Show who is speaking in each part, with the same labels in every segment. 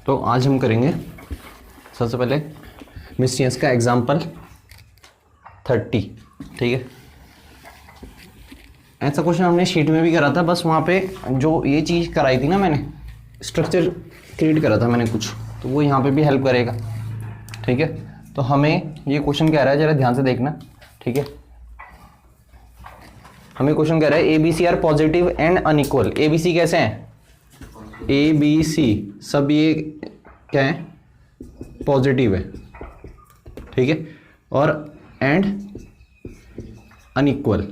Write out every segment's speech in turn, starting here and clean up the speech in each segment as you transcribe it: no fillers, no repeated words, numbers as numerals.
Speaker 1: तो आज हम करेंगे सबसे पहले मिस्टियंस का एग्जाम्पल 30। ठीक है, ऐसा क्वेश्चन हमने शीट में भी करा था, बस वहाँ पे जो ये चीज़ कराई थी ना, मैंने स्ट्रक्चर क्रिएट करा था मैंने कुछ, तो वो यहाँ पे भी हेल्प करेगा। ठीक है, तो हमें ये क्वेश्चन कह रहा है, जरा ध्यान से देखना। ठीक है, हमें क्वेश्चन कह रहा है A B C are positive and unequal. A B C कैसे हैं? ए बी सी सब ये क्या है? पॉजिटिव है। ठीक है, और एंड अनइक्वल।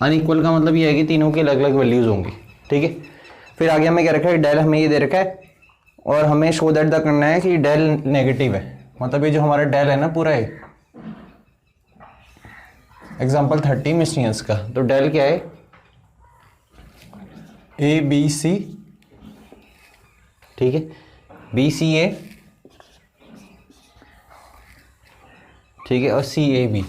Speaker 1: अनइक्वल का मतलब ये है कि तीनों की अलग अलग वैल्यूज होंगी। ठीक है, फिर आगे हमें क्या रखा है? डेल हमें ये दे रखा है और हमें शो दैट द करना है कि डेल नेगेटिव है। मतलब ये जो हमारा डेल है ना पूरा है एग्जाम्पल 30 मिस्टियंस का, तो डेल क्या है? A B C. ठीक है, बी सी ए, ठीक है, और सी ए बी।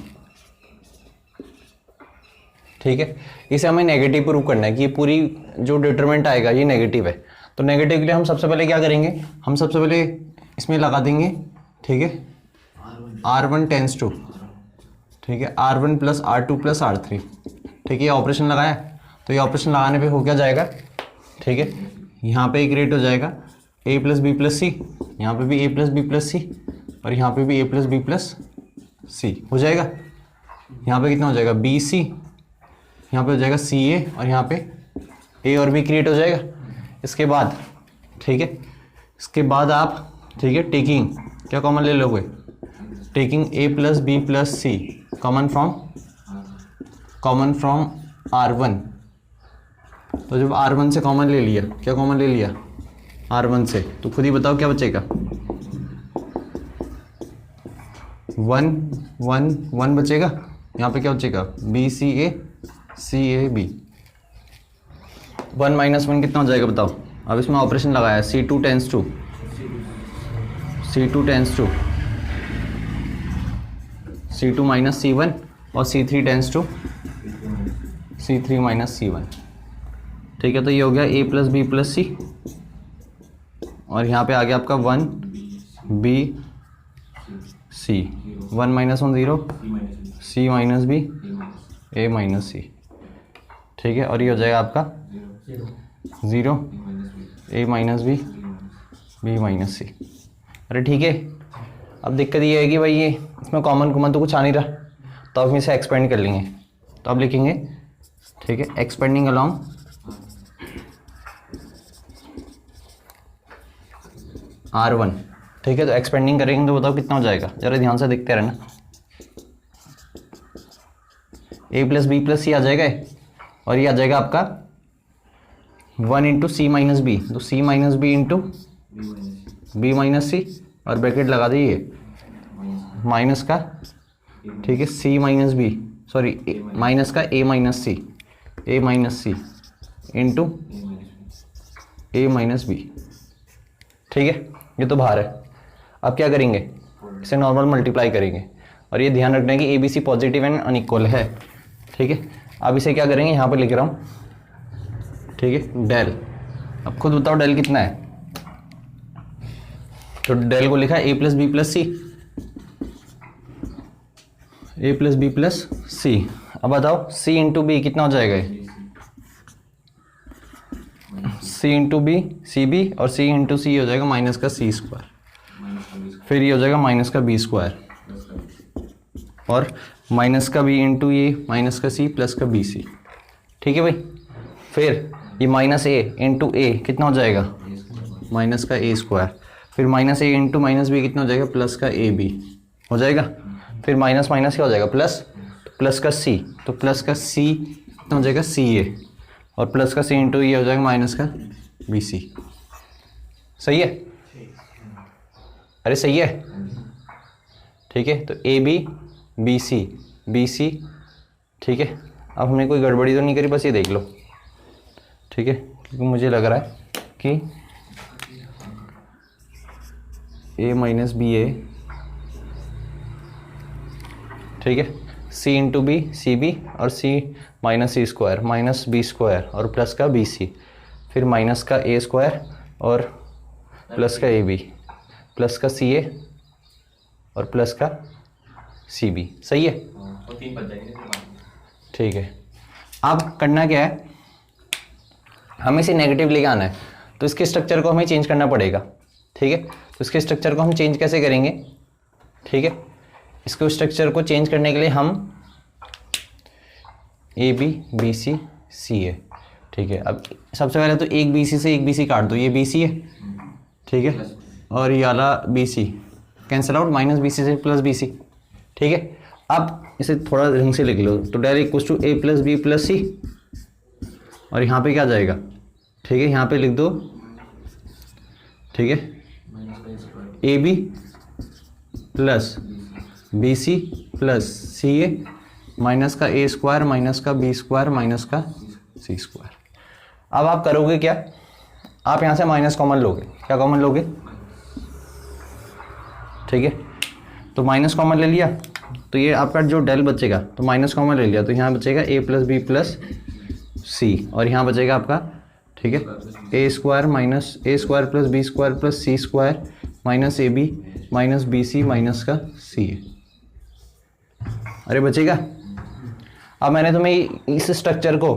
Speaker 1: ठीक है, इसे हमें नेगेटिव प्रूव करना है कि ये पूरी जो डिटरमिनेंट आएगा ये नेगेटिव है। तो नेगेटिव के लिए हम सबसे पहले क्या करेंगे? हम सबसे पहले इसमें लगा देंगे, ठीक है, R1 टेंस टू, ठीक है, R1 plus R2 plus R3। ठीक है, ये ऑपरेशन लगाया, तो ये ऑपरेशन लगाने पे हो क्या जाएगा? ठीक है, यहाँ पे एक क्रिएट हो जाएगा a प्लस बी प्लस सी, यहाँ पे भी a plus B plus C, और यहाँ पे भी a प्लस बी प्लस सी हो जाएगा। यहाँ पे कितना हो जाएगा? बी सी, यहाँ पे हो जाएगा सी ए, और यहाँ पे a और b क्रिएट हो जाएगा। इसके बाद, ठीक है, इसके बाद आप, ठीक है, टेकिंग क्या कॉमन ले लोगे? Taking a plus B plus C common from R1। तो जब R1 से कॉमन ले लिया, क्या कॉमन ले लिया? R1 से, तो खुद ही बताओ क्या बचेगा? 1 1 1 बचेगा। यहाँ पे क्या बचेगा? B C A B. 1 minus 1 कितना हो जाएगा बताओ? अब इसमें ऑपरेशन लगाया, C2 tends to C2 minus C1, और C3 tends to C3 minus C1। ठीक है, तो ये हो गया a plus B plus C, और यहाँ पे आ गया आपका 1 बी सी, 1 माइनस 1 0, सी माइनस बी, ए माइनस सी। ठीक है, और ये हो जाएगा आपका 0, ए माइनस बी, बी माइनस सी। अरे ठीक है, अब दिक्कत ये है कि भाई ये इसमें कॉमन तो कुछ आ नहीं रहा, तो अब हम इसे एक्सपेंड कर लेंगे। तो अब लिखेंगे, ठीक है, एक्सपेंडिंग अलॉन्ग R1। ठीक है, तो एक्सपेंडिंग करेंगे तो बताओ कितना हो जाएगा? जरा ध्यान से देखते रहना। a प्लस बी प्लस सी आ जाएगा, और ये आ जाएगा आपका 1 इंटू सी माइनस बी, तो C minus B into B minus C, और ब्रैकेट लगा दीजिए माइनस का, ठीक है, C minus B, sorry minus का A minus C into A minus B. ठीक है, ये तो बाहर है। अब क्या करेंगे? इसे नॉर्मल मल्टीप्लाई करेंगे, और ये ध्यान रखना है कि A B C positive and unequal है। ठीक है, अब इसे क्या करेंगे? यहाँ पर लिख रहा हूँ, ठीक है, डेल। अब खुद बताओ डेल कितना है? तो डेल को लिखा है a plus B plus C, a plus B plus C. अब बताओ c इंटू बी कितना हो जाएगा? c into B C B, और c इंटू सी हो जाएगा माइनस का सी स्क्वायर, फिर ये हो जाएगा माइनस का बी स्क्वायर, और माइनस का बी इंटू ये माइनस का सी प्लस का बी सी। ठीक है भाई, फिर ये माइनस ए इंटू ए कितना हो जाएगा? माइनस का ए स्क्वायर, फिर माइनस ए इंटू माइनस बी कितना हो जाएगा? प्लस का ए बी हो जाएगा। फिर माइनस माइनस क्या हो जाएगा? प्लस, तो प्लस का सी, तो प्लस का सी कितना हो जाएगा? सी ए, और प्लस का सी इंटू ये हो जाएगा माइनस का बी सी। सही है? अरे सही है। ठीक है, तो ए बी बी सी, ठीक है। अब हमने कोई गड़बड़ी तो नहीं करी, बस ये देख लो। ठीक है, क्योंकि मुझे लग रहा है कि ए माइनस बी ए, ठीक है, सी इंटू बी सी बी, और सी माइनस सी स्क्वायर माइनस बी स्क्वायर, और प्लस का बी सी, फिर माइनस का ए स्क्वायर, और प्लस का ए बी प्लस का सी ए और प्लस का सी बी, सही है।
Speaker 2: तो 3 बच जाएंगे।
Speaker 1: ठीक है, अब करना क्या है, हमें इसे नेगेटिव लेके आना है, तो इसके स्ट्रक्चर को हमें चेंज करना पड़ेगा। ठीक है, तो इसके स्ट्रक्चर को हम चेंज कैसे करेंगे? ठीक है, इसको स्ट्रक्चर को चेंज करने के लिए हम ए बी बी सी सी ए, ठीक है। अब सबसे पहले तो एक बी सी से एक बी सी काट दो, ये बी सी है, ठीक है, और ये वाला B C cancel out, minus B C से प्लस बी सी, ठीक है। अब इसे थोड़ा ढंग से लिख लो, तो direct equals to A plus B plus C, और यहाँ पे क्या जाएगा, ठीक है, यहाँ पे लिख दो, ठीक है, A B plus B C plus C A minus का ए स्क्वायर माइनस का बी स्क्वायर माइनस का सी स्क्वायर। अब आप करोगे क्या, आप यहाँ से माइनस कॉमन लोगे, क्या कॉमन लोगे, ठीक है, तो माइनस कॉमन ले लिया, तो ये आपका जो डेल बचेगा, तो माइनस कॉमन ले लिया, तो यहाँ बचेगा A plus B plus C, और यहाँ बचेगा आपका, ठीक है, A square minus A square plus B square plus C square minus A B minus B C minus का सी ए। अरे बचेगा। अब मैंने तुम्हें इस स्ट्रक्चर को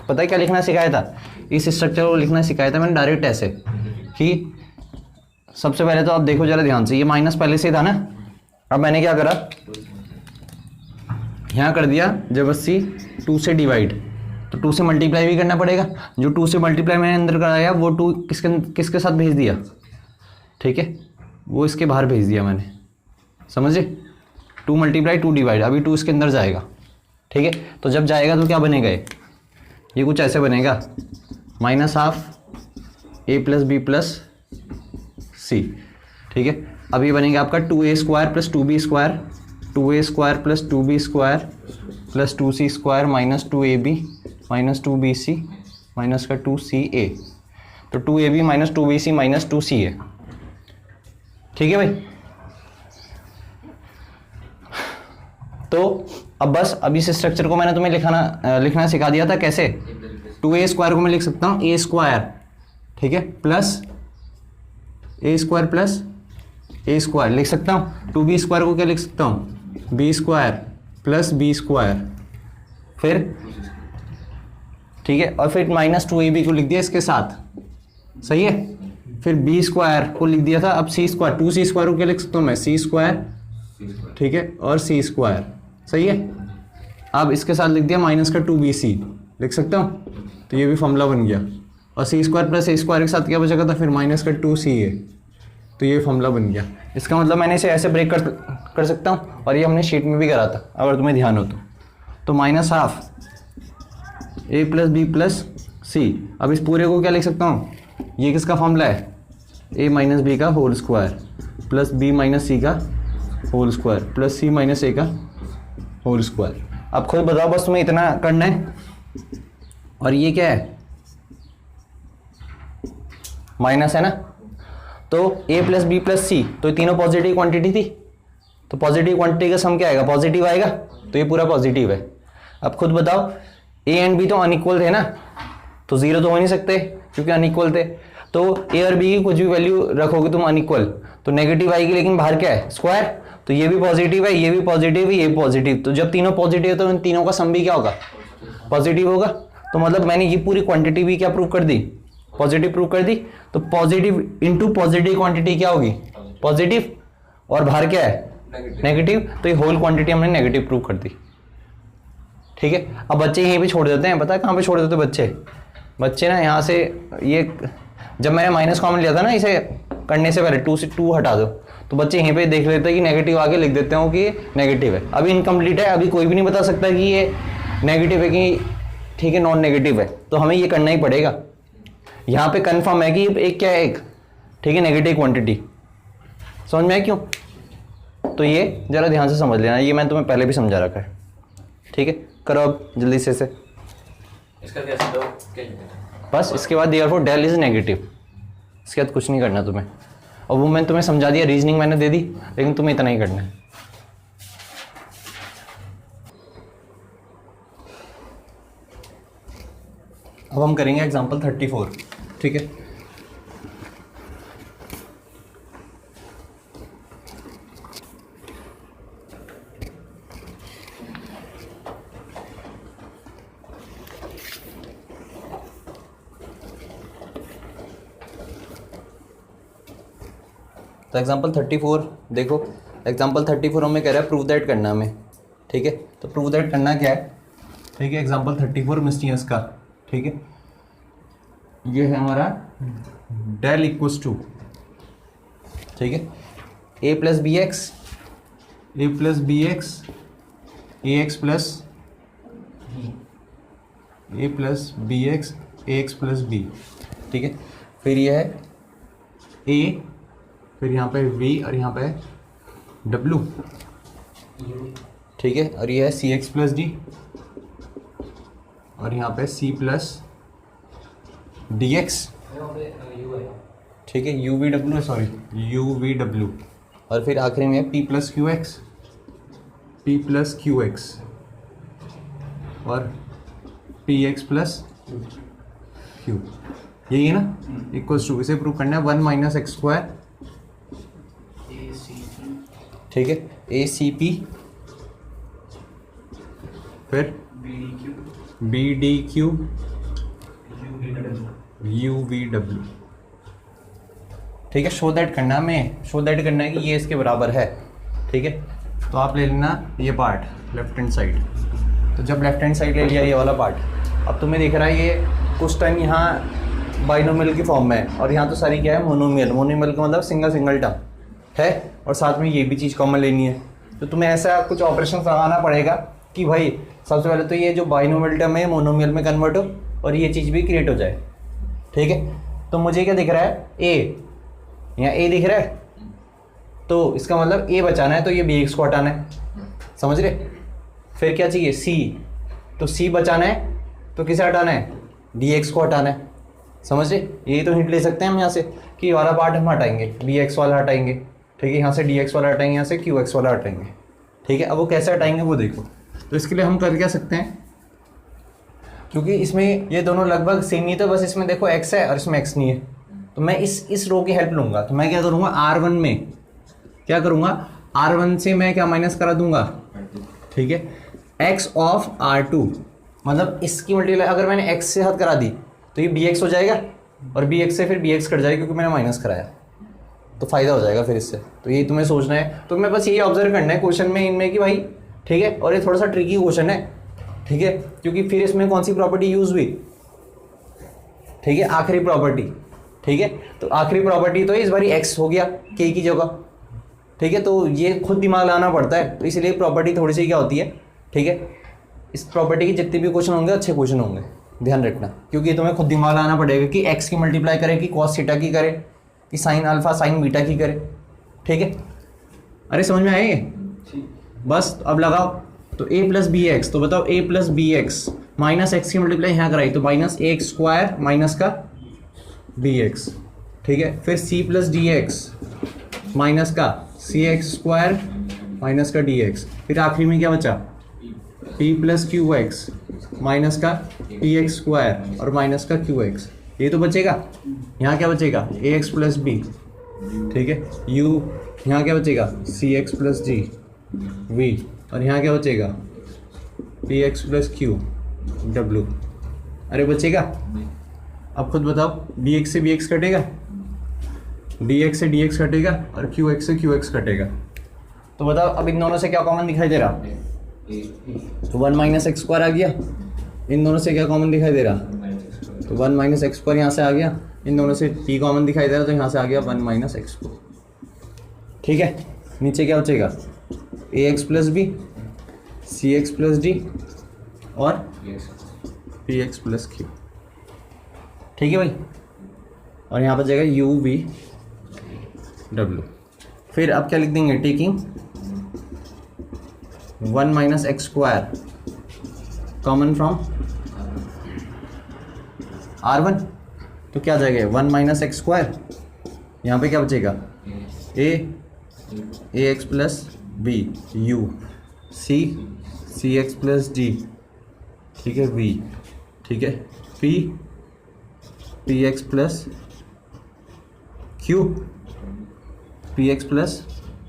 Speaker 1: पता है क्या लिखना सिखाया था, इस स्ट्रक्चर को लिखना सिखाया था मैंने डायरेक्ट ऐसे कि सबसे पहले तो आप देखो जरा ध्यान से, ये माइनस पहले से था ना, अब मैंने क्या करा, यहाँ कर दिया जबरदस्ती 2 से डिवाइड, तो 2 से मल्टीप्लाई भी करना पड़ेगा, जो 2 से मल्टीप्लाई मैंने अंदर कराया वो 2 किसके साथ भेज दिया, ठीक है, वो इसके बाहर भेज दिया मैंने, समझे, 2 मल्टीप्लाई 2 डिवाइड, अभी 2 इसके अंदर जाएगा, ठीक है, तो जब जाएगा तो क्या बनेगा, ये कुछ ऐसे बनेगा, माइनस हाफ ए प्लस बी प्लस सी, ठीक है। अब ये बनेगा आपका 2a square plus 2b square, 2a square plus 2b square plus 2c square minus 2ab minus 2bc minus का 2ca, तो 2ab minus 2bc minus 2ca, ठीक है भाई। तो अब बस अब इस स्ट्रक्चर को मैंने तुम्हें लिखना सिखा दिया था, कैसे, 2a स्क्वायर को मैं लिख सकता हूँ a स्क्वायर, ठीक है, plus a square plus a square लिख सकता हूँ, 2b स्क्वायर को क्या लिख सकता हूँ, b square plus b square, फिर ठीक है, और फिर माइनस 2ab को लिख दिया इसके साथ, सही है, फिर b स्क्वायर को लिख दिया था, अब c स्क्वायर 2c स्क्वायर को क्या लिख सकता हूँ मैं, c स्क्वायर, ठीक है, और c स्क्वायर, सही है। अब इसके साथ लिख दिया माइनस का 2bc लिख सकता हूँ, तो ये भी फॉर्मूला बन गया, और c square plus a square के साथ क्या बचेगा था, फिर माइनस का 2ca, तो ये फॉर्मूला बन गया। इसका मतलब मैंने इसे ऐसे ब्रेक कर सकता हूँ, और ये हमने शीट में भी करा था अगर तुम्हें ध्यान हो तो minus half a plus B plus C, अब इस पूरे को क्या लिख सकता हूँ, ये किसका फॉर्मूला है, a माइनस बी का whole square plus b minus C का whole square plus c minus a का होल स्क्वायर। अब खुद बताओ, बस तुम्हें इतना करना है, और ये क्या है, माइनस है ना, तो a प्लस बी प्लस सी, तो ये तीनों पॉजिटिव क्वांटिटी थी, तो पॉजिटिव क्वांटिटी का सम क्या आएगा, पॉजिटिव आएगा, तो ये पूरा पॉजिटिव है। अब खुद बताओ, a एंड b तो अनइक्वल थे ना, तो जीरो तो हो नहीं सकते क्योंकि अनइक्वल थे, तो a और b की कुछ भी वैल्यू रखोगे तुम अनइक्वल तो नेगेटिव आएगी, लेकिन बाहर क्या है, स्क्वायर, तो ये भी पॉजिटिव है, ये भी पॉजिटिव है, ये भी पॉजिटिव, तो जब तीनों पॉजिटिव है तो इन तीनों का सम भी क्या होगा, पॉजिटिव होगा। तो मतलब मैंने ये पूरी क्वांटिटी भी क्या प्रूव कर दी, पॉजिटिव प्रूव कर दी, तो पॉजिटिव इनटू पॉजिटिव क्वांटिटी क्या होगी, पॉजिटिव, और बाहर क्या है, नेगेटिव, तो ये होल क्वांटिटी हमने नेगेटिव प्रूव कर दी, ठीक है। अब बच्चे यहीं पे छोड़ देते हैं, पता है कहाँ पे छोड़ देते बच्चे ना यहाँ से, ये जब मैंने माइनस कॉमन लिया था ना, इसे करने से पहले 2 से 2 हटा दो, तो बच्चे यहीं पे देख लेते हैं कि नेगेटिव आगे लिख देते हो कि नेगेटिव है, अभी इनकम्प्लीट है, अभी कोई भी नहीं बता सकता कि ये नेगेटिव है कि, ठीक है, नॉन नेगेटिव है, तो हमें ये करना ही पड़ेगा। यहाँ पे कंफर्म है कि एक क्या है, एक, ठीक है, नेगेटिव क्वांटिटी, समझ में आया क्यों, तो ये जरा ध्यान से समझ लेना, ये मैंने तुम्हें पहले भी समझा रखा है, ठीक है। करो अब जल्दी से
Speaker 2: इसका क्या
Speaker 1: बस इसके बाद देयरफॉर डेल इज नेगेटिव, इसके बाद कुछ नहीं करना तुम्हें, और वो मैंने तुम्हें समझा दिया, रीजनिंग मैंने दे दी, लेकिन तुम्हें इतना ही करना है। अब हम करेंगे एग्जांपल 34, ठीक है। तो एग्जांपल 34 देखो, एग्जांपल 34 हमें कह रहा है प्रूव दैट करना हमें, ठीक है। तो प्रूव दैट करना क्या है, ठीक है, एग्जांपल 34 मिस्टीनियस का, ठीक है। ये है हमारा डेल इक्वल्स टू, ठीक है, ए प्लस बी एक्स ए एक्स प्लस ए एक्स प्लस बी, ठीक है। फिर ये है ए, फिर यहाँ पे वी और यहाँ पे डब्लू, ठीक है। और ये है सी एक्स प्लस डी और यहाँ पे सी प्लस डी एक्स, ठीक है, you V W, sorry you V W. और फिर आखिरी में पी प्लस क्यू एक्स और पी एक्स प्लस क्यू, यही है ना, इक्वल्स टू, इसे प्रूव करना है 1 माइनस एक्स स्क्वायर, ठीक है, ए सी पी, फिर B D Q U V W, ठीक है। शो दैट करना है कि ये इसके बराबर है, ठीक है। तो आप ले लेना ये पार्ट लेफ्ट हैंड साइड। तो जब लेफ्ट हैंड साइड ले लिया ये वाला पार्ट, अब तुम्हें दिख रहा है ये कुछ टाइम यहाँ बाइनोमियल की फॉर्म में है और यहाँ तो सारी क्या है मोनोमियल का मतलब सिंगल टर्म है, और साथ में ये भी चीज़ कॉमन लेनी है। तो तुम्हें ऐसा कुछ ऑपरेशन लगाना पड़ेगा कि भाई सबसे पहले तो ये जो बाइनोमियल टर्म है मोनोमियल में कन्वर्ट हो और ये चीज़ भी क्रिएट हो जाए, ठीक है। तो मुझे क्या दिख रहा है, ए, यहाँ ए दिख रहा है, तो इसका मतलब ए बचाना है तो ये बी एक्स को हटाना है, समझ रहे। फिर क्या चाहिए, सी, तो सी बचाना है तो किसे हटाना है, डी एक्स को हटाना है, समझ रहे। यही तो हिंट ले सकते हैं हम यहाँ से कि ये वाला पार्ट हम हटाएंगे, बी एक्स वाला हटाएंगे, ठीक है, यहाँ से डी एक्स वाला हटाएंगे, यहाँ से क्यू एक्स वाला हटाएंगे, ठीक है। अब वो कैसे हटाएंगे वो देखो। तो इसके लिए हम कर क्या सकते हैं, क्योंकि इसमें ये दोनों लगभग सेम ही, तो बस इसमें देखो एक्स है और इसमें एक्स नहीं है, तो मैं इस रो की हेल्प लूँगा। तो मैं क्या करूँगा, R1 में क्या करूँगा, R1 से मैं क्या माइनस करा दूंगा, ठीक है, x ऑफ R2, मतलब इसकी मल्टीप्लाई अगर मैंने x से हद करा दी तो ये bx हो जाएगा और bx से फिर bx कट जाएगा क्योंकि मैंने माइनस कराया, तो फायदा हो जाएगा फिर इससे। तो यही तुम्हें सोचना है, तो मैं बस यही ऑब्जर्व करना है क्वेश्चन में इनमें कि भाई, ठीक है। और ये थोड़ा सा ट्रिकी क्वेश्चन है, ठीक है, क्योंकि फिर इसमें कौन सी प्रॉपर्टी यूज हुई, ठीक है, आखिरी प्रॉपर्टी, ठीक है। तो आखिरी प्रॉपर्टी तो इस बारी x हो गया k की जगह, ठीक है। तो ये खुद दिमाग लाना पड़ता है, तो इसलिए प्रॉपर्टी थोड़ी सी क्या होती है, ठीक है। इस प्रॉपर्टी के जितने भी क्वेश्चन होंगे अच्छे क्वेश्चन होंगे, ध्यान रखना, क्योंकि तुम्हें खुद दिमाग लाना पड़ेगा कि x की मल्टीप्लाई करे कि कॉस थीटा की करे कि साइन अल्फा साइन बीटा की करे, ठीक है। अरे समझ में आए ये, बस अब लगाओ। तो a प्लस बी एक्स, तो बताओ a plus B X minus X की मल्टीप्लाई यहाँ कराई तो minus A X square minus का बी एक्स, ठीक है। फिर c plus D X minus का सी एक्स स्क्वायर माइनस का डी एक्स, फिर आखिरी में क्या बचा, p plus Q X minus का पी एक्स स्क्वायर और माइनस का क्यू एक्स, ये तो बचेगा। यहाँ क्या बचेगा, ए एक्स प्लस बी, ठीक है, u, यहाँ क्या बचेगा, सी एक्स प्लस डी वी, और यहाँ क्या बचेगा, P X plus Q W. अरे बचेगा, अब खुद बताओ, डी एक्स से बी एक्स कटेगा, डी एक्स से डी एक्स कटेगा और क्यू एक्स से क्यू एक्स कटेगा। तो बताओ अब इन दोनों से क्या कॉमन दिखाई दे रहा, तो 1 माइनस एक्स स्क्वायर आ गया। इन दोनों से क्या कॉमन दिखाई दे रहा, तो 1 माइनस एक्स स्क्वायर यहाँ से आ गया। इन दोनों से p कॉमन दिखाई दे रहा, तो यहाँ से आ गया 1 माइनस एक्स स्क्वायर, ठीक है। नीचे क्या बचेगा, A X plus B, C X plus D और पी एक्स प्लस क्यू, ठीक है भाई। और यहाँ पर जाएगा यू वी डब्ल्यू। फिर अब क्या लिख देंगे, taking 1 minus x square common from R1, तो क्या जाएगा 1 माइनस एक्स स्क्वायर, यहाँ पे क्या बचेगा, A X plus B U C X plus D, ठीक है, वी, ठीक है, P X plus Q, P X plus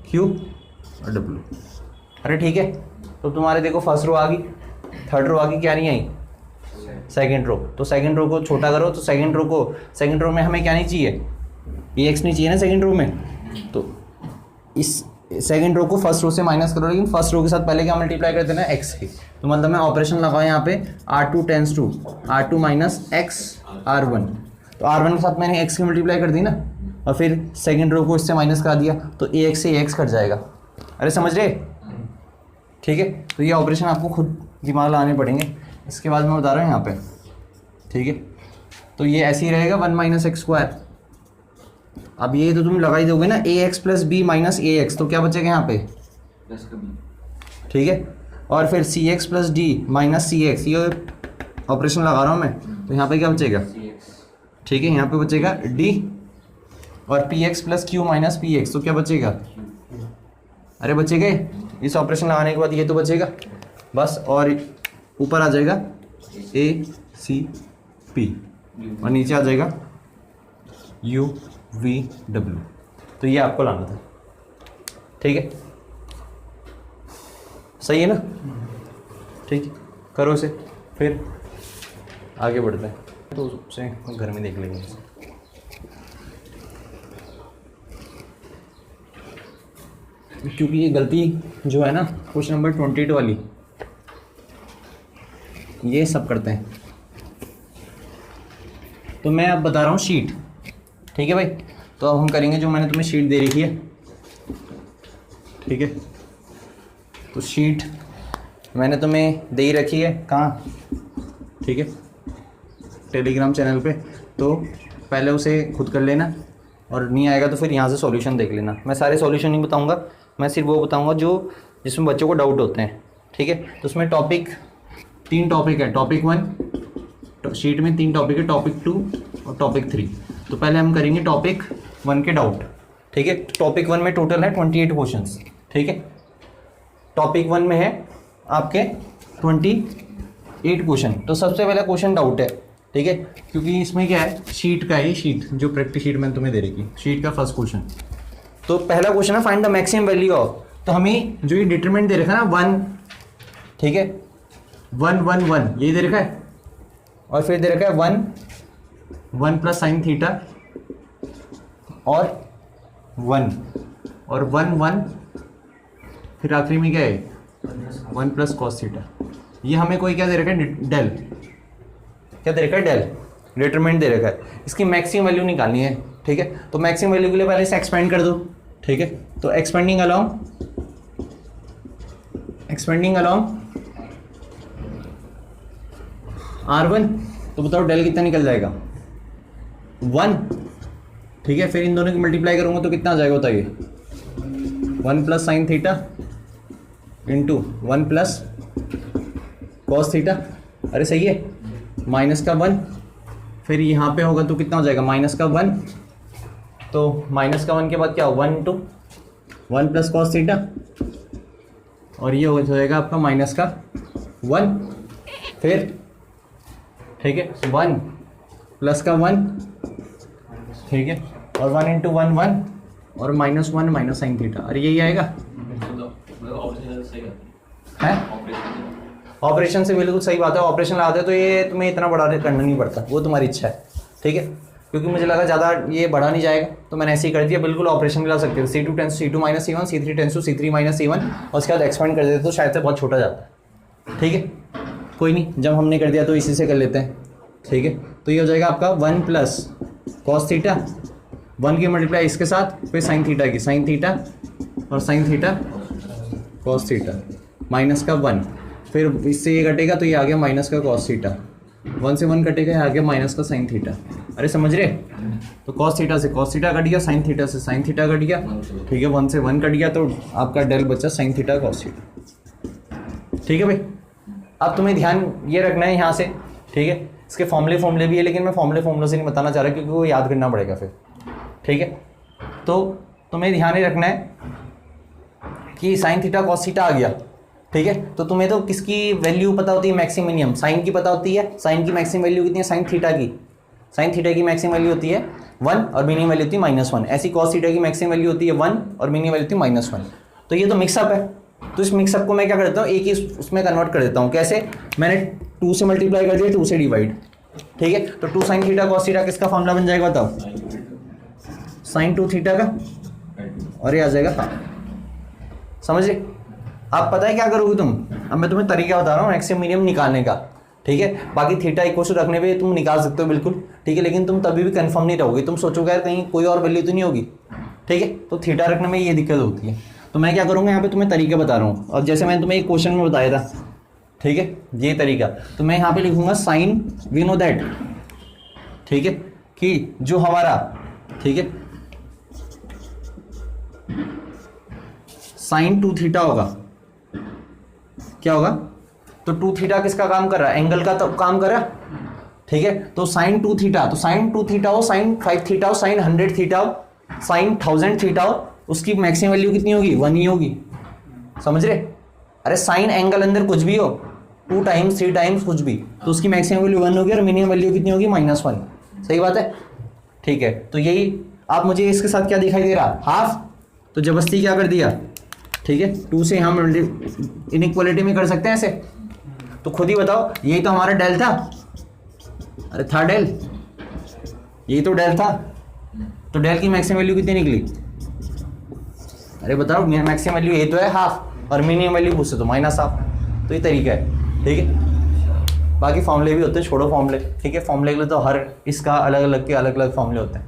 Speaker 1: Q और डब्ल्यू। अरे ठीक है, तो तुम्हारे देखो फर्स्ट रो आ गई, थर्ड रो आ गई, क्या नहीं आई, सेकंड रो। तो सेकंड रो को छोटा करो, तो सेकंड रो में हमें क्या नहीं चाहिए, पी एक्स नहीं चाहिए ना सेकंड रो में, तो इस सेकंड रो को फर्स्ट रो से माइनस करो, लेकिन फर्स्ट रो के साथ पहले क्या मल्टीप्लाई कर देना है, x के। तो मतलब मैं ऑपरेशन लगाऊँ यहाँ पे R2 tense to R2 minus x R1। तो R1 के साथ मैंने x की मल्टीप्लाई कर दी ना, और फिर सेकंड रो को इससे माइनस करा दिया, तो ax से ax कट जाएगा। अरे समझ रहे? ठीक है, तो ये ऑपरेशन आपको खुद दिमाग लगाने पड़ेंगे। इसके बाद मैं बता रहा हूँ यहाँ पे, ठीक है। तो ये ऐसे ही रहेगा 1 माइनस एक्स स्क्वायर। अब ये तो तुम लगा ही दोगे ना, ए X plus B minus A x, तो क्या बचेगा यहाँ पे, ठीक है। और फिर सी एक्स प्लस डी माइनस सी एक्स, ये ऑपरेशन लगा रहा हूँ मैं, तो यहाँ पे क्या बचेगा, ठीक है, यहाँ पे बचेगा डी। और P X plus Q minus P x, तो क्या बचेगा, अरे बचेगा इस ऑपरेशन लगाने के बाद ये तो बचेगा बस, और ऊपर आ जाएगा ए सी पी और नीचे आ जाएगा यू वी डब्ल्यू। तो ये आपको लाना था, ठीक है, सही है ना, ठीक है, करो इसे, फिर आगे बढ़ते हैं। तो उससे घर में देख लेंगे, क्योंकि ये गलती जो है ना क्वेश्चन नंबर 28 वाली, ये सब करते हैं। तो मैं अब बता रहा हूँ शीट, ठीक है भाई। तो अब हम करेंगे जो मैंने तुम्हें शीट दे रखी है, ठीक है। तो शीट मैंने तुम्हें दे ही रखी है, कहाँ, ठीक है, टेलीग्राम चैनल पे। तो पहले उसे खुद कर लेना, और नहीं आएगा तो फिर यहाँ से सॉल्यूशन देख लेना। मैं सारे सॉल्यूशन नहीं बताऊँगा, मैं सिर्फ वो बताऊँगा जो जिसमें बच्चों को डाउट होते हैं, ठीक है। तो उसमें टॉपिक 3 टॉपिक है, टॉपिक 1 शीट में 3 टॉपिक है, टॉपिक 2 और टॉपिक 3। तो पहले हम करेंगे टॉपिक 1 के डाउट, ठीक है। टॉपिक 1 में टोटल है 28 क्वेश्चंस, ठीक है। टॉपिक 1 में है आपके 28 क्वेश्चन। तो सबसे पहला क्वेश्चन डाउट है, ठीक है, क्योंकि इसमें क्या है, शीट का है, शीट जो प्रैक्टिस शीट मैंने तुम्हें दे रखी, शीट का फर्स्ट क्वेश्चन। तो पहला क्वेश्चन है find the maximum value of, तो हमें जो ये डिटरमिनेंट दे रखा है ना 1, ठीक है, 1 1 1 ये दे रखा है, और फिर दे रखा है 1 प्लस साइन थीटा और 1 और 1 1, फिर आखिरी में क्या है 1 प्लस कॉस थीटा। ये हमें कोई क्या दे रखा है, डेल, क्या दे रखा है, डेल डिटरमिनेंट दे रखा है। इसकी मैक्सिमम वैल्यू निकालनी है, ठीक है। तो मैक्सिमम वैल्यू के लिए पहले इसे एक्सपेंड कर दो, ठीक है। तो एक्सपेंडिंग अलोंग R1, तो बताओ डेल कितना निकल जाएगा, 1, ठीक है। फिर इन दोनों की मल्टीप्लाई करूंगा तो कितना आ जाएगा बताइए, 1 plus sine theta into 1 plus cos theta, अरे सही है, माइनस का 1, फिर यहाँ पे होगा तो कितना हो जाएगा, माइनस का 1, तो माइनस का 1 के बाद क्या हो, 1 इंटू 1 प्लस कॉस थीटा, और ये हो जाएगा आपका माइनस का 1, फिर ठीक है 1 प्लस का 1, ठीक है, और 1 इंटू 1 1 और माइनस 1 माइनस साइन थीटा, अरे यही आएगा है। ऑपरेशन से बिल्कुल सही बात है, ऑपरेशन लगाते तो ये तुम्हें इतना बड़ा करना नहीं पड़ता, वो तुम्हारी इच्छा है, ठीक है। क्योंकि मुझे लगा ज़्यादा ये बढ़ा नहीं जाएगा, तो मैंने ऐसे ही कर दिया, बिल्कुल ऑपरेशन भी ला सकते हो, C2 tends to C2 minus C1, C3 tends to C3 minus C1, और उसके बाद एक्सपेंड कर देते तो शायद से बहुत छोटा जाता है, ठीक है। कोई नहीं, जब हमने कर दिया तो इसी से कर लेते हैं, ठीक है। तो ये हो जाएगा आपका 1 प्लस कॉस थीटा, 1 की मल्टीप्लाई इसके साथ, फिर साइन थीटा की, साइन थीटा और sine theta cos theta, minus का 1, फिर इससे ये कटेगा तो ये आ गया माइनस का कॉस थीटा, 1 से 1 कटेगा, ये आ गया माइनस का साइन थीटा, अरे समझ रहे। तो कॉस थीटा से कॉस थीटा कट गया, साइन थीटा से साइन थीटा कट गया, ठीक है, 1 से 1 कट गया, तो आपका डेल बचा साइन थीटा कॉस थीटा, ठीक है भाई। अब तुम्हें ध्यान ये रखना है यहाँ से, ठीक है। इसके फॉर्मूले भी है, लेकिन मैं फॉर्मूले से नहीं बताना चाह रहा क्योंकि वो याद करना पड़ेगा फिर, ठीक है। तो तुम्हें ध्यान ही रखना है कि साइन थीटा कॉस थीटा आ गया, ठीक है। तो तुम्हें तो किसकी वैल्यू पता होती है, मैक्सिमम, साइन की पता होती है, साइन की मैक्सिमम वैल्यू कितनी है, साइन थीटा की मैक्सिमम वैल्यू होती है 1 और मिनिमम वैल्यू होती है -1, ऐसी कॉस थीटा की मैक्सिमम वैल्यू होती है 1 और मिनिमम वैल्यू होती है -1। तो ये तो मिक्सअप है, तो इस मिक्सअप को मैं क्या कर देता हूँ, एक ही उसमें कन्वर्ट कर देता हूँ, कैसे, मैंने 2 से मल्टीप्लाई कर दिया, 2 से डिवाइड, ठीक है। तो 2 साइन थीटा कॉस थीटा किसका फॉर्मूला बन जाएगा बताओ, sin 2 थीटा का और ये आ जाएगा हाफ। समझ रहे? आप पता है क्या करोगे तुम, अब मैं तुम्हें तरीका बता रहा हूँ मैक्सिमम मिनिमम निकालने का, ठीक है। बाकी थीटा इक्वल टू रखने पे तुम निकाल सकते हो बिल्कुल, ठीक है, लेकिन तुम तभी भी कंफर्म नहीं रहोगे, तुम सोचोगे यार कहीं कोई और वैल्यू तो नहीं होगी, ठीक है। तो थीटा रखने में ये दिक्कत होती है। तो मैं क्या करूँगा यहाँ पे तुम्हें तरीका बता रहा हूँ, और जैसे मैंने तुम्हें एक क्वेश्चन में बताया था, ठीक है, ये तरीका, तो मैं यहाँ पे लिखूंगा साइन, वी नो दैट, ठीक है, कि जो हमारा, ठीक है, साइन 2 थीटा होगा, क्या होगा, तो 2 थीटा किसका काम कर रहा है, एंगल का तो काम कर रहा है, ठीक है। तो साइन 2 थीटा, तो साइन 2 थीटा हो, साइन 5 थीटा हो, साइन 100 थीटा हो, साइन 1000 थीटा हो, उसकी मैक्सिमम वैल्यू कितनी होगी, 1 ही होगी। समझ रहे? अरे साइन एंगल अंदर कुछ भी हो, 2 टाइम्स 3 टाइम्स कुछ भी, तो उसकी मैक्सिमम वैल्यू 1 होगी और मिनिमम वैल्यू कितनी होगी, -1। सही बात है, ठीक है। तो यही आप मुझे इसके साथ क्या दिखाई दे रहा, हाफ, तो जबरदस्ती क्या कर दिया, ठीक है, 2 से हम इनइक्वालिटी में कर सकते हैं ऐसे, तो खुद ही बताओ, यही तो हमारा डेल था, अरे था डेल, यही तो डेल था, तो डेल की मैक्सिमम वैल्यू कितनी निकली, अरे बताओ, मैक्सिमम वैल्यू यही तो है हाफ, और मिनिमम वैल्यू पूछते तो -हाफ। तो ये तरीका है, ठीक है। बाकी फॉर्मूले भी होते हैं, छोड़ो फॉर्मूले, ठीक है, फॉर्मूले के लिए तो हर इसका अलग अलग के अलग अलग फॉर्मूले होते हैं,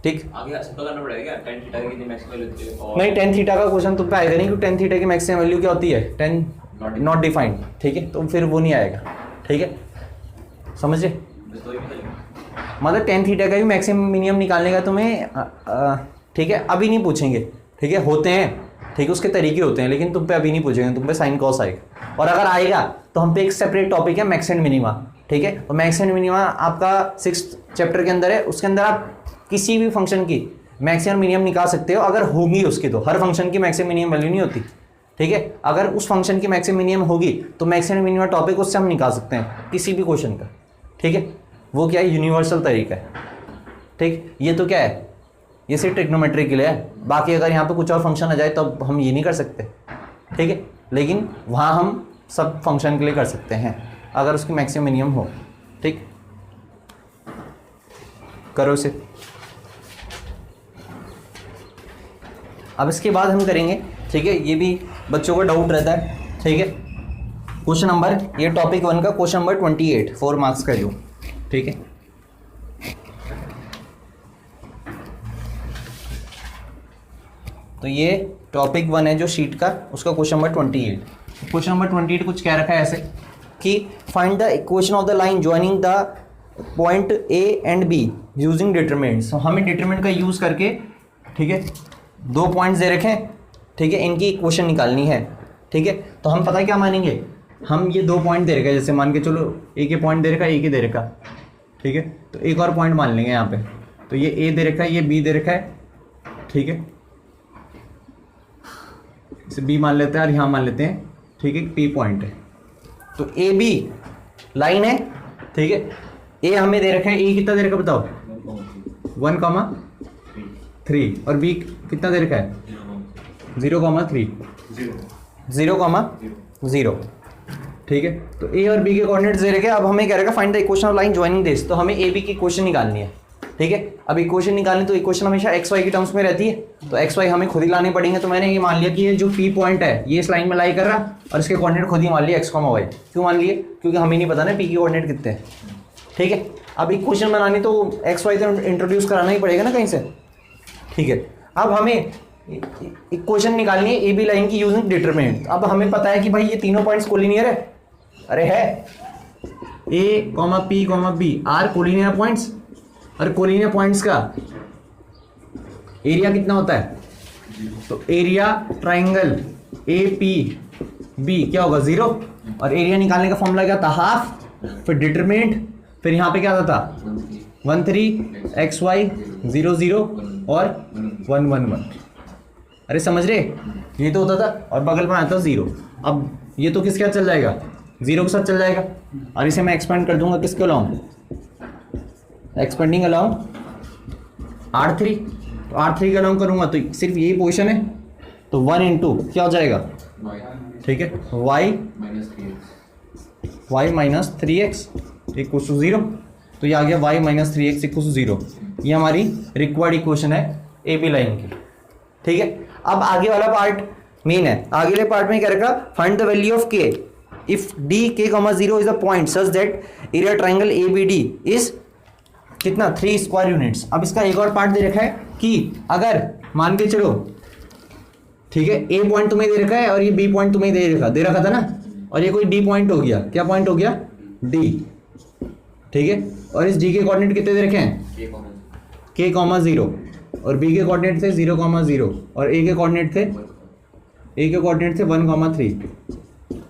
Speaker 1: ठीक।
Speaker 2: आगे सिंपल करना पड़ेगा क्या, tan थीटा की कितनी मैक्सिमम वैल्यू होती है, और
Speaker 1: नहीं, tan थीटा का क्वेश्चन तुम पे आएगा नहीं, क्योंकि tan थीटा की मैक्सिमम वैल्यू क्या होती है, tan नॉट डिफाइंड, ठीक है, तो फिर वो नहीं आएगा, ठीक है, समझे।
Speaker 2: बस दो ही बताइए।
Speaker 1: मतलब tan थीटा का भी मैक्सिमम मिनिमम निकालने का तुम्हें, ठीक है, अभी नहीं पूछेंगे, ठीक है, होते हैं, ठीक है, उसके तरीके होते हैं, लेकिन तुम पे अभी नहीं पूछेंगे, तुम पे साइन कॉस आएगा, और अगर आएगा तो हम पे एक सेपरेट टॉपिक है मैक्स एंड मिनिमा, ठीक है, और मैक्स एंड मिनिमा आपका 6th चैप्टर के अंदर है, उसके अंदर आप किसी भी फंक्शन की मैक्सिमम मिनिमम निकाल सकते हो, अगर होगी उसकी, तो हर फंक्शन की मैक्सिमम मिनिमम वैल्यू नहीं होती, ठीक है, अगर उस फंक्शन की मैक्सिमम मिनिमम होगी तो मैक्सिमम मिनिमम टॉपिक उससे हम निकाल सकते हैं किसी भी क्वेश्चन का, ठीक है, वो क्या है, यूनिवर्सल तरीका है, ठीक। ये तो क्या है, ये सिर्फ ट्रिग्नोमेट्री के लिए है, बाकी अगर यहाँ पे कुछ और फंक्शन आ जाए तो अब हम ये नहीं कर सकते, ठीक है, लेकिन वहाँ हम सब फंक्शन के लिए कर सकते हैं अगर उसकी मैक्सिमम मिनिमम हो, ठीक। करो इसे। अब इसके बाद हम करेंगे, ठीक है, ये भी बच्चों को डाउट रहता है, ठीक है, क्वेश्चन नंबर, ये टॉपिक 1 का क्वेश्चन नंबर 28, 4 मार्क्स का जो, ठीक है। तो ये टॉपिक 1 है जो शीट का, उसका क्वेश्चन नंबर 28। क्वेश्चन नंबर 28 कुछ क्या रखा है ऐसे कि find the equation of the line joining the point A and be using determinants. हमें डिटरमिनेंट का यूज़ करके, ठीक है, 2 पॉइंट्स दे रखे हैं, ठीक है, इनकी इक्वेशन निकालनी है, ठीक है। तो हम पता है क्या मानेंगे, हम ये 2 पॉइंट दे रखा है, जैसे मान के चलो एक ही पॉइंट दे रखा है, एक ही दे रखा, ठीक है, तो एक और पॉइंट मान लेंगे यहाँ पे, तो ये ए दे रखा है, ये बी दे रखा है, ठीक है, इसे बी मान लेते हैं और यहाँ मान लेते हैं, ठीक है, पी पॉइंट है, तो ए बी लाइन है, ठीक है, ए हमें दे रखा है, ए कितना दे रखा है बताओ, 1,3, और बी कितना दे रखा है, 0,3, 0,0, ठीक है। तो ए और बी के कोऑर्डिनेट्स दे रखे हैं, अब हमें क्या रहेगा, find the equation of line joining this, तो हमें ए बी की इक्वेशन निकालनी है, ठीक है। अब इक्वेशन निकालनी तो इक्वेशन हमेशा एक्स वाई की टर्म्स में रहती है, तो एक्स वाई हमें खुद ही लाने पड़ेंगे, तो मैंने ये मान लिया कि ये जो पी पॉइंट है ये इस लाइन में लाई कर रहा, और इसके कोऑर्डिनेट खुद ही मान लिए एक्स वाई। क्यों मान लिए, क्योंकि हमें नहीं पता ना पी के कोऑर्डिनेट कितने हैं, ठीक है। अब इक्वेशन बनानी तो एक्स वाई तो इंट्रोड्यूस कराना ही पड़ेगा ना कहीं से, ठीक है। अब हमें इक्वेशन निकालनी है ए बी लाइन की यूजिंग डिटरमिनेंट। अब हमें पता है कि भाई ये तीनों पॉइंट्स कोलिनियर है, अरे है, A P B R collinear points, और कोलिनियर पॉइंट्स का एरिया कितना होता है, तो area triangle A P B क्या होगा 0, और एरिया निकालने का फॉर्मूला क्या था, हाफ, फिर डिटरमिनेंट, फिर यहाँ पे क्या आता था 13 एक्स वाई 0 0 और 1 1 1। अरे समझ रहे, ये तो होता था और बगल में आता था 0। अब ये तो किसके साथ चल जाएगा, 0 के साथ चल जाएगा, और इसे मैं एक्सपेंड कर दूंगा किसके अलाउंग, एक्सपेंडिंग अलाउंग R3, तो R3 का अलाउंग करूंगा तो सिर्फ यही पोजीशन है, तो 1 इंटू क्या हो जाएगा, ठीक है, y minus 3x equal to 0, तो ये आ गया y minus 3x equal to 0। ये हमारी रिक्वायर्ड इक्वेशन है ए बी लाइन की, ठीक है, अब आगे वाला पार्ट मेन है। आगे वाले पार्ट में क्या रखा, find the value of k if D k comma 0 is a point such that area triangle A B D is कितना 3 स्क्वायर यूनिट्स। अब इसका एक और पार्ट दे रखा है कि अगर मान के चलो, ठीक है, ए पॉइंट तुम्हें दे रखा है और ये बी पॉइंट तुम्हें दे रखा था ना, और ये कोई डी पॉइंट हो गया, क्या पॉइंट हो गया, डी, ठीक है, और इस डी के कोऑर्डिनेट कितने दे रखे हैं, के कॉमा 0, और बी के कोऑर्डिनेट थे 0 कॉमा 0, और ए के कोऑर्डिनेट थे 1 कॉमा 3,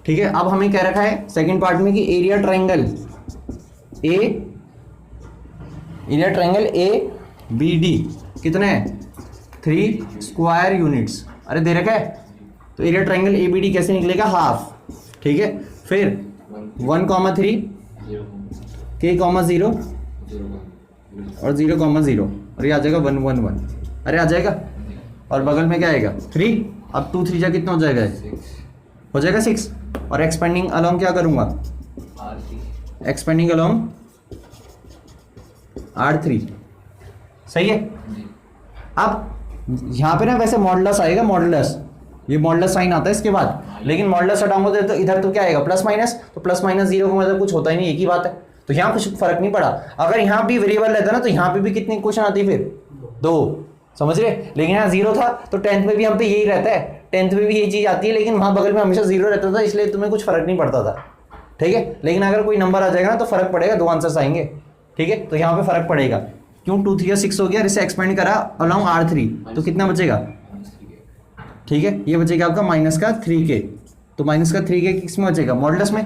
Speaker 1: ठीक है। अब हमें क्या रखा है सेकंड पार्ट में कि area triangle A B D कितना है 3 स्क्वायर यूनिट्स, अरे दे रखा है, तो area triangle A B D कैसे निकलेगा, हाफ, ठीक है। फिर 1 कॉमा 3 के कॉमा 0 और 0 कॉमा 0, और ये आ जाएगा 1 1 1, अरे आ जाएगा, और बगल में क्या आएगा 3, अब 2 3 जा कितना हो जाएगा, हो जाएगा 6, और एक्सपेंडिंग अलोंग क्या करूंगा, एक्सपेंडिंग अलोंग R3, सही है। अब यहाँ पे ना वैसे मॉडुलस आएगा, मॉडुलस, ये मॉडुलस साइन आता है इसके बाद, लेकिन मॉडुलस हटाऊंगा तो इधर तो क्या आएगा प्लस माइनस, तो प्लस माइनस 0 का मतलब कुछ होता ही नहीं, एक ही बात है, तो यहाँ कुछ फर्क नहीं पड़ा। अगर यहाँ भी वेरिएबल रहता ना तो यहाँ पे भी कितनी क्वेश्चन आती फिर 2, समझ रहे, लेकिन यहाँ 0 था तो 10th में भी हम पे यही रहता है, 10th में भी यही चीज आती है, लेकिन वहाँ बगल में हमेशा 0 रहता था, इसलिए तुम्हें कुछ फर्क नहीं पड़ता था, ठीक है। लेकिन अगर कोई नंबर आ जाएगा ना तो फर्क पड़ेगा, 2 आंसर्स आएंगे, ठीक है, तो यहाँ पे फर्क पड़ेगा, क्यों 2 3 6 हो गया, इसे एक्सपेंड करा अलोंग R3, तो कितना बचेगा, ठीक है, ये बचेगा आपका माइनस का 3k, तो माइनस का 3k किस में बचेगा, मॉडुलस में,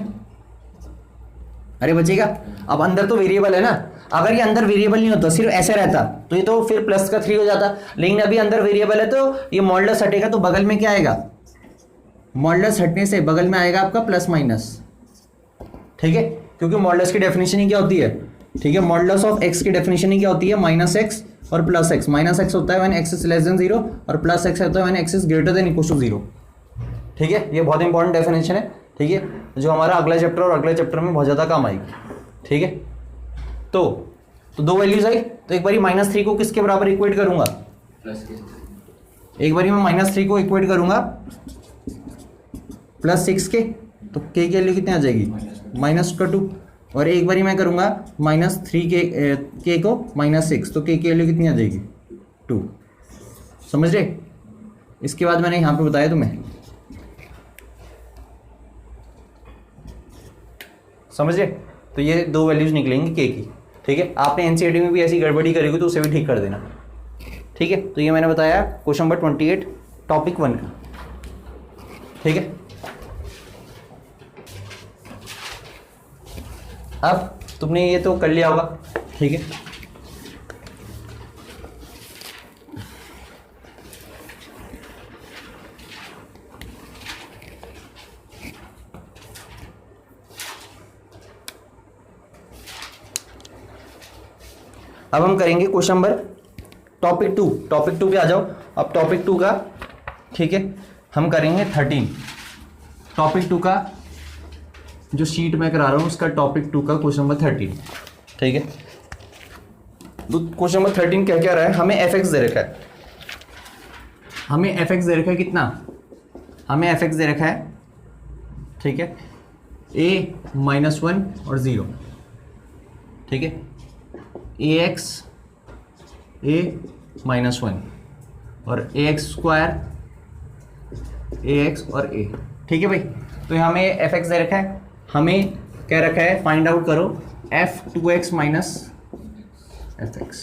Speaker 1: अरे बचेगा। अब अंदर तो वेरिएबल है ना, अगर ये अंदर वेरिएबल नहीं होता सिर्फ ऐसे रहता तो ये तो फिर प्लस का 3 हो जाता, लेकिन अभी अंदर वेरिएबल है तो ये मॉडुलस हटेगा, तो बगल में क्या आएगा, मॉडुलस हटने से बगल में आएगा आपका प्लस माइनस, ठीक है, क्योंकि मॉडुलस की डेफिनेशन ही क्या होती है, ठीक है, मॉडुलस ऑफ x की डेफिनेशन ही क्या होती है, माइनस एक्स और प्लस एक्स। माइनस एक्स होता है when x is less than 0 और प्लस एक्स होता है when x is greater than equal to 0, ठीक है, ये बहुत इंपॉर्टेंट डेफिनेशन है, ठीक है, जो हमारा अगला चैप्टर और अगले चैप्टर में बहुत ज़्यादा काम आएगी, ठीक है। तो 2 वैल्यूज आई, तो एक बारी -3 को किसके बराबर इक्वेट करूंगा, एक बारी मैं -3 को इक्वेट करूंगा +6 के, तो k की वैल्यू कितनी आ जाएगी -2, और एक बारी मैं करूंगा -3 के को -6, तो k की वैल्यू कितनी आ जाएगी 2, समझ रहे। इसके बाद मैंने यहाँ पे बताया तुम्हें, समझ रहे, तो ये 2 वैल्यूज निकलेंगी k की, ठीक है। आपने एनसीईआरटी में भी ऐसी गड़बड़ी करेगी तो उसे भी ठीक कर देना, ठीक है। तो ये मैंने बताया क्वेश्चन नंबर 28 टॉपिक 1 का, ठीक है। अब तुमने ये तो कर लिया होगा, ठीक है। अब हम करेंगे क्वेश्चन नंबर टॉपिक 2 पे आ जाओ। अब टॉपिक 2 का, ठीक है, हम करेंगे 13। टॉपिक 2 का जो शीट मैं करा रहा हूँ उसका टॉपिक 2 का क्वेश्चन नंबर 13, ठीक है। तो क्वेश्चन नंबर 13 क्या क्या रहा है, हमें fx दे रखा है, हमें fx दे रखा है कितना, हमें fx दे रखा है, ठीक है, a -1 और 0, ठीक है, ax a -1 और ax² ax और a, ठीक है भाई। तो हमें fx दे रखा है, हमें क्या रखा है, फाइंड आउट करो f2x - fx,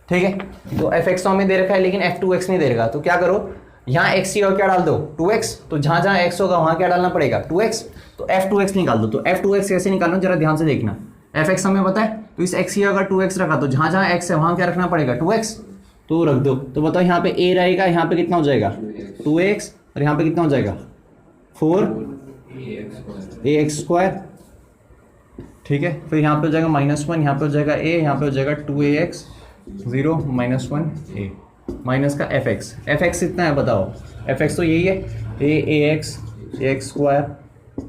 Speaker 1: ठीक है। तो fx तो हमें दे रखा है लेकिन f2x नहीं दे रखा, तो क्या करो, यहाँ x की और क्या डाल दो 2x, तो जहाँ जहाँ x होगा वहाँ क्या डालना पड़ेगा 2x, तो f2x निकाल दो। तो f2x कैसे निकालना जरा ध्यान से देखना, fx हमें पता है, तो इस x की अगर 2x रखा तो जहाँ जहाँ x है वहाँ क्या रखना पड़ेगा 2x, तो रख दो। तो बताओ यहाँ पे a रहेगा, यहाँ पे कितना हो जाएगा 2x, और यहाँ पे कितना हो जाएगा 4ax², ठीक है। फिर यहाँ पे हो जाएगा -1, यहाँ पे हो जाएगा a, यहाँ पे हो जाएगा 2ax 0 -1a माइनस का fx इतना है बताओ, fx तो यही है ax ax²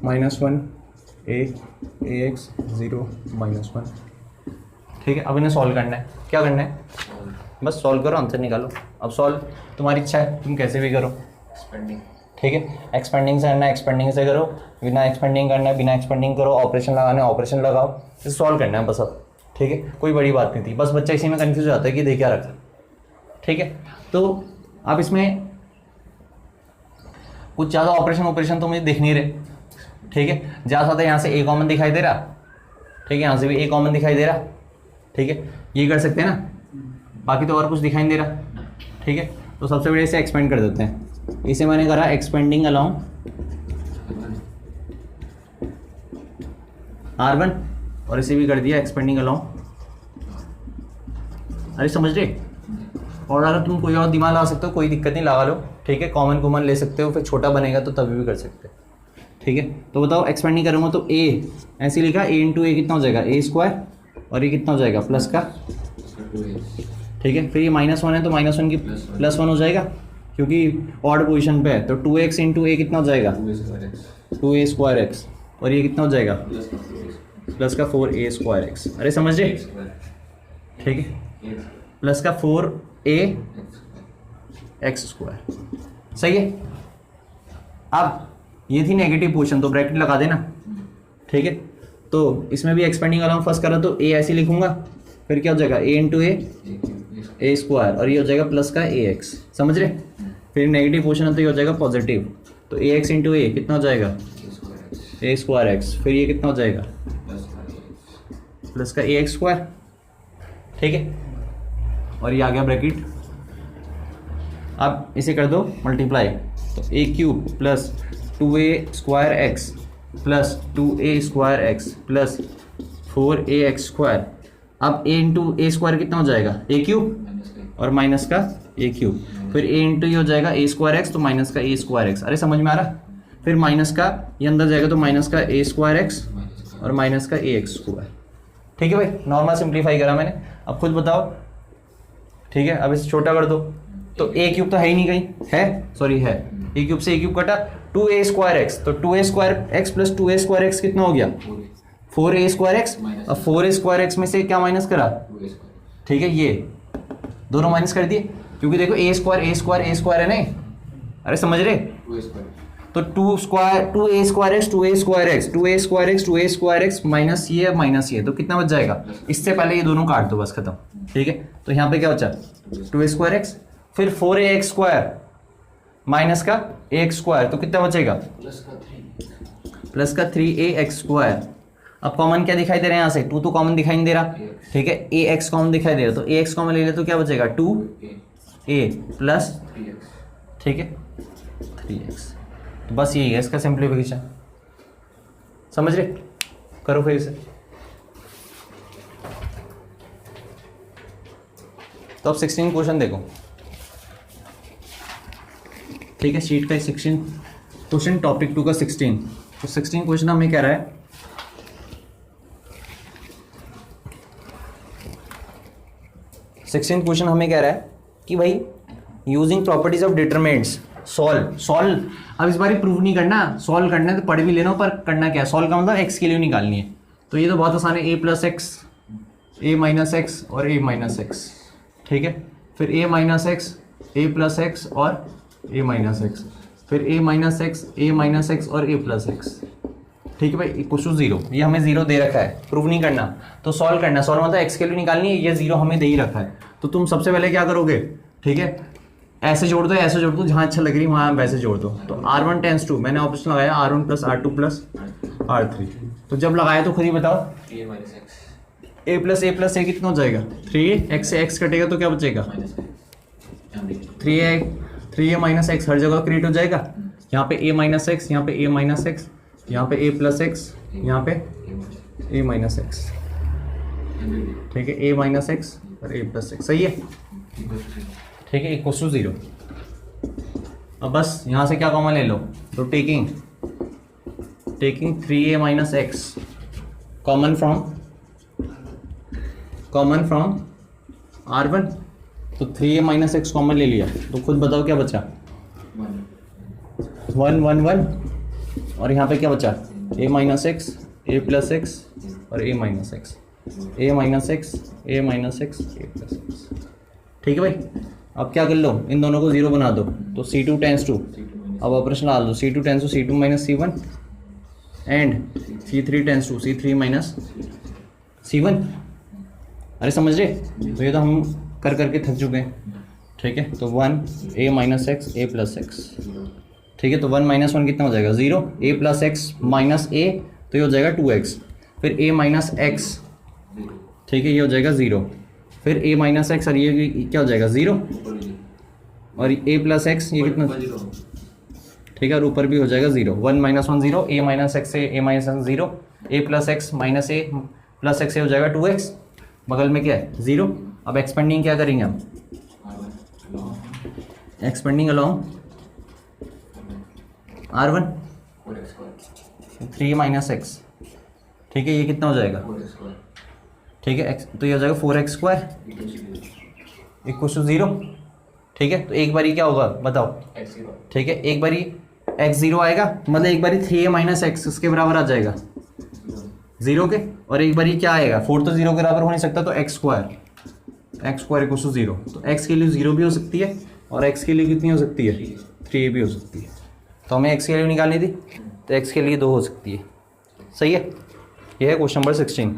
Speaker 1: -1 a ax 0 -1, ठीक है, अब इन्हें सॉल्व करना है। क्या करना है, बस सॉल्व करो, आंसर निकालो। अब सॉल्व तुम्हारी इच्छा है, तुम कैसे भी करो।
Speaker 2: एक्सपेंडिंग,
Speaker 1: ठीक है, एक्सपेंडिंग से करना है, एक्सपेंडिंग से करो, बिना एक्सपेंडिंग करना है, बिना एक्सपेंडिंग करो, ऑपरेशन लगाना है, ऑपरेशन लगाओ, इसे सॉल्व करना है बस अब। ठीक है, कोई बड़ी बात नहीं थी, बस बच्चा इसी में कन्फ्यूज हो जाता है कि दे क्या रखा। ठीक है, तो अब इसमें कुछ ज़्यादा ऑपरेशन तो मुझे दिख नहीं रहे। ठीक है, ज़्यादा ज़्यादा यहाँ से ए कॉमन दिखाई दे रहा। ठीक है, यहाँ से भी ए कॉमन दिखाई दे रहा। ठीक है, ये कर सकते हैं ना, बाकी तो और कुछ दिखाई नहीं दे रहा। ठीक है, तो सबसे पहले इसे एक्सपेंड कर देते हैं। इसे मैंने करा एक्सपेंडिंग अलोंग R1 और इसे भी कर दिया एक्सपेंडिंग अलोंग। अरे समझ रहे, और अगर तुम कोई और दिमाग लगा सकते हो, कोई दिक्कत नहीं, लगा लो। ठीक है, कॉमन ले सकते हो, फिर छोटा बनेगा तो तभी भी कर सकते हो। ठीक है, तो बताओ एक्सपेंडिंग करूँगा तो ए ऐसे लिखा, ए इंटू ए कितना हो जाएगा, ए स्क्वायर, और ये कितना हो जाएगा प्लस का। ठीक है, फिर ये -1 है तो -1 की +1 हो जाएगा, क्योंकि ऑड पोजीशन पे है। तो 2x इंटू ए कितना हो जाएगा, 2a स्क्वायर एक्स, और ये कितना हो जाएगा प्लस का 4a स्क्वायर एक्स। अरे समझ रहे, ठीक है, प्लस का 4a एक्स स्क्वायर। सही है। अब ये थी नेगेटिव पोजीशन, तो ब्रैकेट लगा देना। ठीक है, तो इसमें भी एक्सपेंडिंग अलोंग फर्स्ट करा तो a ऐसे लिखूंगा, फिर क्या हो जाएगा a इंटू ए स्क्वायर, और ये हो जाएगा प्लस का ए एक्स। समझ रहे, फिर नेगेटिव पोजीशन है तो ये हो जाएगा पॉजिटिव, तो ए एक्स इंटू ए कितना हो जाएगा ए स्क्वायर एक्स, फिर ये कितना हो जाएगा प्लस का ए एक्स स्क्वायर। ठीक है, और ये आ गया ब्रैकेट। अब इसे कर दो मल्टीप्लाई, तो A cube plus 2a square X plus 2a square X plus 4a X square. अब a इंटू ए स्क्वायर कितना हो जाएगा ए क्यूब, और माइनस का ए क्यूब, फिर a इंटू ये हो जाएगा ए स्क्वायर एक्स, तो माइनस का ए स्क्वायर एक्स। अरे समझ में आ रहा, फिर माइनस का ये अंदर जाएगा तो माइनस का ए स्क्वायर एक्स और माइनस का ए एक्स स्क्वायर। ठीक है भाई, नॉर्मल सिंप्लीफाई करा मैंने, अब खुद बताओ। ठीक है, अब इसे छोटा कर दो, तो ए क्यूब तो है ही नहीं कहीं, है सॉरी है, ए क्यूब से ए क्यूब कटा, 2a स्क्वायर एक्स, तो 2a square X plus 2a square x कितना हो गया 4a स्क्वायर एक्स। अब 4a स्क्वायर एक्स में से क्या माइनस करा, ठीक है, ये दोनों माइनस कर दिए, क्योंकि देखो a स्क्वायर है नहीं। अरे समझ रहे, तो 2a square x 2a square x 2a square x 2a square x minus ये, तो कितना बच जाएगा, इससे पहले ये दोनों काट दो बस, खत्म। ठीक है, तो यहाँ पे क्या बचा 2a स्क्वायर एक्स, फिर 4a एक्स स्क्वायर माइनस का a एक्स स्क्वायर, तो कितना बचेगा प्लस का 3a एक्स स्क्वायर। अब कॉमन क्या दिखाई दे रहा है, यहाँ से 2 तो कॉमन दिखाई नहीं दे रहा। ठीक है, a एक्स कॉमन दिखाई दे रहा, तो a एक्स कॉमन ले ले तो क्या बचेगा 2a प्लस, ठीक है 3x। तो बस यही है इसका सिंप्लीफिकेशन। समझ रहे, करो फिर इसे। तो अब 16 क्वेश्चन देखो। ठीक है, शीट का 16 क्वेश्चन, टॉपिक 2 का 16। तो 16 क्वेश्चन हमें कह रहा है कि भाई using properties of determinants solve. अब इस बार प्रूव नहीं करना, सॉल्व करना है तो पढ़ भी लेना, पर करना क्या है, सॉल्व का मतलब एक्स की वैल्यू निकालनी है। तो ये तो बहुत आसान है, a plus x a minus x और a माइनस एक्स। ठीक है, फिर a minus x a plus x और a माइनस एक्स, फिर a माइनस एक्स और a प्लस एक्स। ठीक है भाई, इक्वल टू 0, ये हमें 0 दे रखा है, प्रूव नहीं करना तो सॉल्व करना है। सॉल्व मतलब एक्स की वैल्यू निकालनी है, ये 0 हमें दे ही रखा है। तो तुम सबसे पहले क्या करोगे, ठीक है, ऐसे जोड़ दो, ऐसे जोड़ दो, जहाँ अच्छा लग रही वहाँ वैसे जोड़ दो। तो R1 टेंस टू, मैंने ऑप्शन लगाया R1 plus R2 plus R3। तो जब लगाया तो खुद ही बताओ, a प्लस a कितना हो जाएगा 3x से x कटेगा तो क्या बचेगा 3a माइनस एक्स, हर जगह क्रिएट हो जाएगा। यहाँ पे a माइनस एक्स, यहाँ पे a माइनस एक्स, यहाँ पे a प्लस एक्स, यहाँ पे a माइनस एक्स। ठीक है, a माइनस एक्स और a प्लस एक्स। सही है, ठीक है, इक्वल टू 0। अब बस यहाँ से क्या कॉमन ले लो, तो taking 3a minus x common from R1, तो 3a माइनस एक्स कॉमन ले लिया, तो खुद बताओ क्या बचा 1 1 1, और यहाँ पे क्या बचा a minus x, a plus x और a minus x. A minus x A minus x A plus x. ठीक है भाई, अब क्या कर लो, इन दोनों को जीरो बना दो, तो C2 टेंस टू, अब ऑपरेशन डाल दो, C2 tends to C2 minus C1 and C3 tends to C3 minus C1। अरे समझ रहे, तो ये तो हम कर करके थक चुके हैं। ठीक है, तो 1 a minus x A plus x. ठीक है, तो 1 माइनस 1 कितना हो जाएगा 0, a plus x minus a, तो ये हो जाएगा 2x, फिर a माइनस एक्स। ठीक है, ये हो जाएगा 0, फिर a माइनस एक्स, और ये क्या हो जाएगा 0, और a प्लस एक्स ये कितना, ठीक है, और ऊपर भी हो जाएगा 0। 1 minus 1 0, a minus x A minus 0, a plus x minus A plus x हो जाएगा 2x, बगल में क्या है 0। अब एक्सपेंडिंग क्या करेंगे हम, expanding along R1 3 minus x. ठीक है, ये कितना हो जाएगा, ठीक है, x तो ये हो जाएगा 4x स्क्वायर इक्वल टू 0। ठीक है, तो एक बारी क्या होगा बताओ, ठीक है, एक बारी x 0 आएगा, मतलब एक बारी 3a माइनस एक्स इसके बराबर आ जाएगा 0 के, और एक बारी क्या आएगा 4 तो 0 के बराबर हो नहीं सकता, तो x स्क्वायर इक्वल टू 0। तो x के लिए 0 भी हो सकती है, और x के लिए कितनी हो सकती है 3a भी हो सकती है। तो हमें x के लिए निकालनी थी, तो x के लिए 2 हो सकती है। सही है, यह है क्वेश्चन नंबर 16।